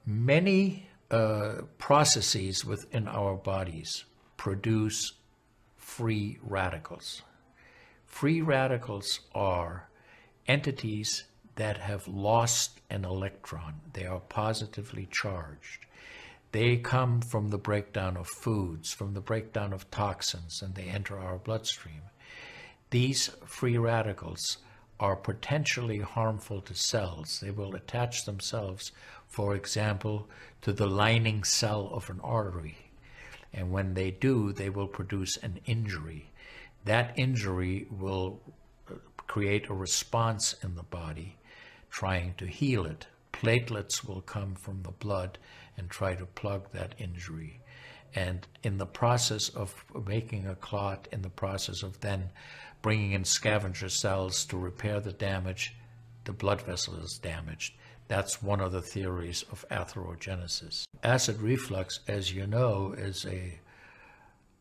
Many processes within our bodies produce free radicals. Free radicals are entities that have lost an electron. They are positively charged. They come from the breakdown of foods, from the breakdown of toxins, and they enter our bloodstream. These free radicals are potentially harmful to cells. They will attach themselves, for example, to the lining cell of an artery. And when they do, they will produce an injury. That injury will create a response in the body trying to heal it. Platelets will come from the blood and try to plug that injury. And in the process of making a clot, in the process of then bringing in scavenger cells to repair the damage, the blood vessel is damaged. That's one of the theories of atherogenesis. Acid reflux, as you know, is a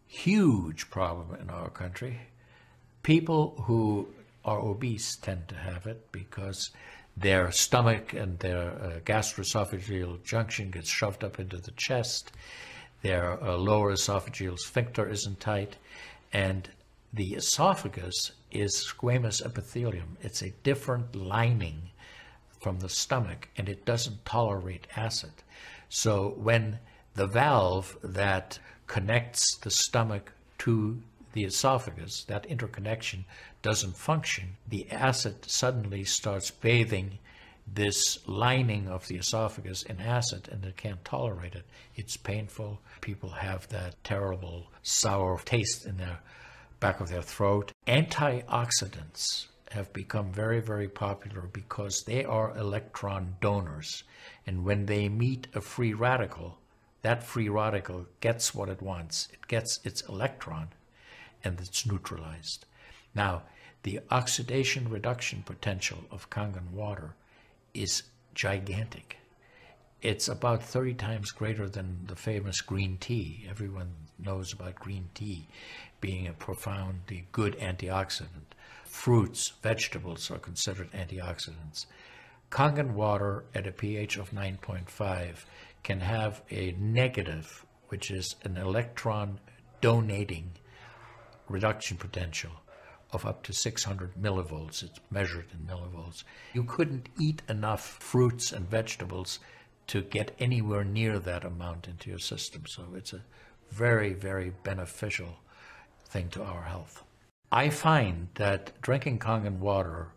huge problem in our country. People who are obese tend to have it because their stomach and their gastroesophageal junction gets shoved up into the chest. Their lower esophageal sphincter isn't tight, and the esophagus is squamous epithelium. It's a different lining from the stomach, and it doesn't tolerate acid. So when the valve that connects the stomach to the esophagus, that interconnection doesn't function, the acid suddenly starts bathing this lining of the esophagus in acid, and it can't tolerate it. It's painful. People have that terrible sour taste in their back of their throat. Antioxidants have become very, very popular because they are electron donors. And when they meet a free radical, that free radical gets what it wants. It gets its electron, and it's neutralized. Now, the oxidation reduction potential of Kangen water is gigantic. It's about 30 times greater than the famous green tea. Everyone knows about green tea being a profoundly good antioxidant. Fruits, vegetables are considered antioxidants. Kangen water at a pH of 9.5 can have a negative, which is an electron donating reduction potential of up to 600 millivolts. It's measured in millivolts. You couldn't eat enough fruits and vegetables to get anywhere near that amount into your system. So it's a very, very beneficial thing to our health. I find that drinking Kangen water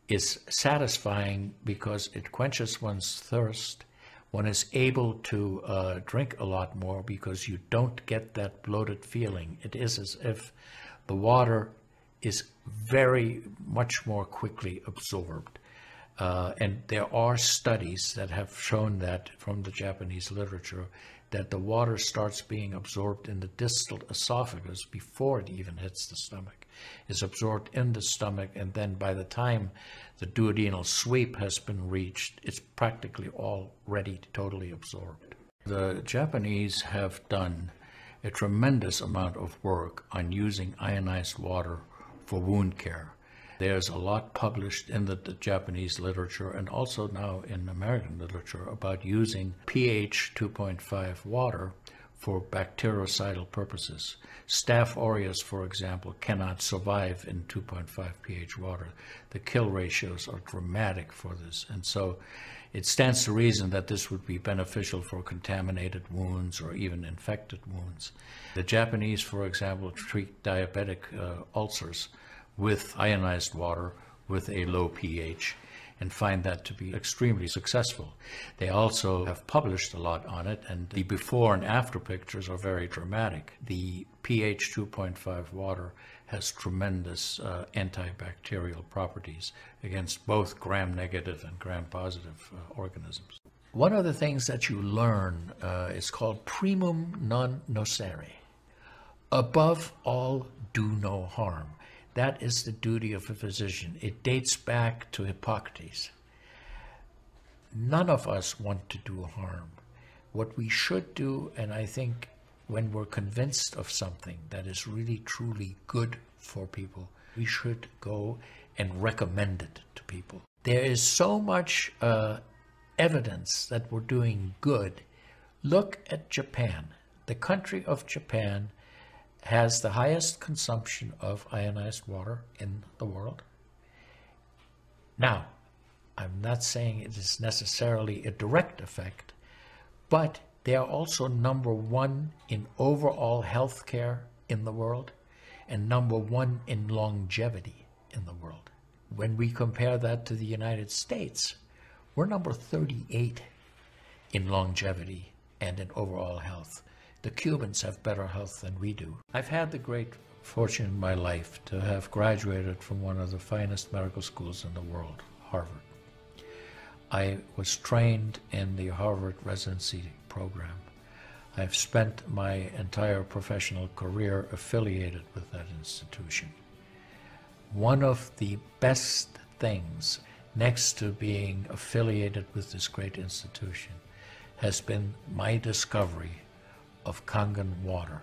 is satisfying because it quenches one's thirst. One is able to drink a lot more because you don't get that bloated feeling. It is as if the water is very much more quickly absorbed. And there are studies that have shown that from the Japanese literature that the water starts being absorbed in the distal esophagus before it even hits the stomach. It's absorbed in the stomach, and then by the time the duodenal sweep has been reached, it's practically already totally absorbed. The Japanese have done a tremendous amount of work on using ionized water for wound care. There's a lot published in the Japanese literature and also now in American literature about using pH 2.5 water for bactericidal purposes. Staph aureus, for example, cannot survive in 2.5 pH water. The kill ratios are dramatic for this, and so it stands to reason that this would be beneficial for contaminated wounds or even infected wounds. The Japanese, for example, treat diabetic ulcers with ionized water with a low pH and find that to be extremely successful. They also have published a lot on it, and the before and after pictures are very dramatic. The pH 2.5 water has tremendous antibacterial properties against both gram-negative and gram-positive organisms. One of the things that you learn is called primum non nocere. Above all, do no harm. That is the duty of a physician. It dates back to Hippocrates. None of us want to do harm. What we should do, and I think when we're convinced of something that is really truly good for people, we should go and recommend it to people. There is so much evidence that we're doing good, look at Japan. The country of Japan has the highest consumption of ionized water in the world. Now, I'm not saying it is necessarily a direct effect, but they are also number one in overall health care in the world and number one in longevity in the world. When we compare that to the United States, we're number 38 in longevity and in overall health. The Cubans have better health than we do. I've had the great fortune in my life to have graduated from one of the finest medical schools in the world, Harvard. I was trained in the Harvard residency program. I've spent my entire professional career affiliated with that institution. One of the best things, next to being affiliated with this great institution, has been my discovery of Kangen water.